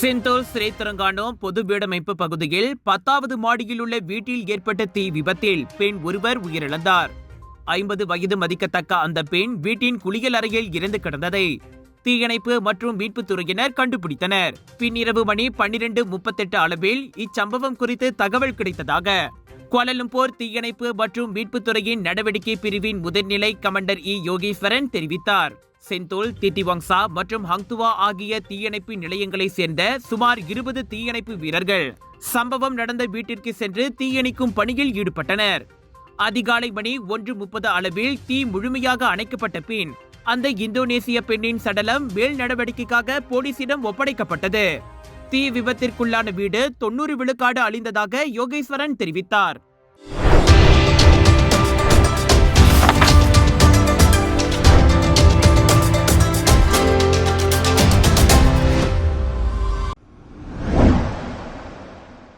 செந்தூர் ஸ்ரீதரங்கானோ பொது வீடமைப்பு பகுதியில் 10வது மாடியில் உள்ள வீட்டில் ஏற்பட்ட தீ விபத்தில் பெண் ஒருவர் உயிரிழந்தார். 50 வயது மதிக்கத்தக்க அந்த பெண் வீட்டின் குளியல் அறையில் இறந்து கிடந்ததை தீயணைப்பு மற்றும் மீட்புத் துறையினர் கண்டுபிடித்தனர். பின்னிரவு மணி 12:38 அளவில் இச்சம்பவம் குறித்து தகவல் கிடைத்ததாக கோலாலம்பூர் தீயணைப்பு மற்றும் மீட்புத் துறையின் நடவடிக்கை பிரிவின் முதல்நிலை கமாண்டர் யோகேஸ்வரன் தெரிவித்தார். செந்தூல், திட்டிவாங்சா மற்றும் ஹங்துவா ஆகிய தீயணைப்பு நிலையங்களை சேர்ந்த சுமார் 20 தீயணைப்பு வீரர்கள் சம்பவம் நடந்த வீட்டிற்கு சென்று தீயணைக்கும் பணியில் ஈடுபட்டனர். அதிகாலை மணி 1:30 அளவில் தீ முழுமையாக அணைக்கப்பட்ட பின் அந்த இந்தோனேசிய பெண்ணின் சடலம் மேல் நடவடிக்கைக்காக போலீசிடம் ஒப்படைக்கப்பட்டது. தீ விபத்திற்குள்ளான வீடு 90 விழுக்காடு அழிந்ததாக யோகேஸ்வரன் தெரிவித்தார்.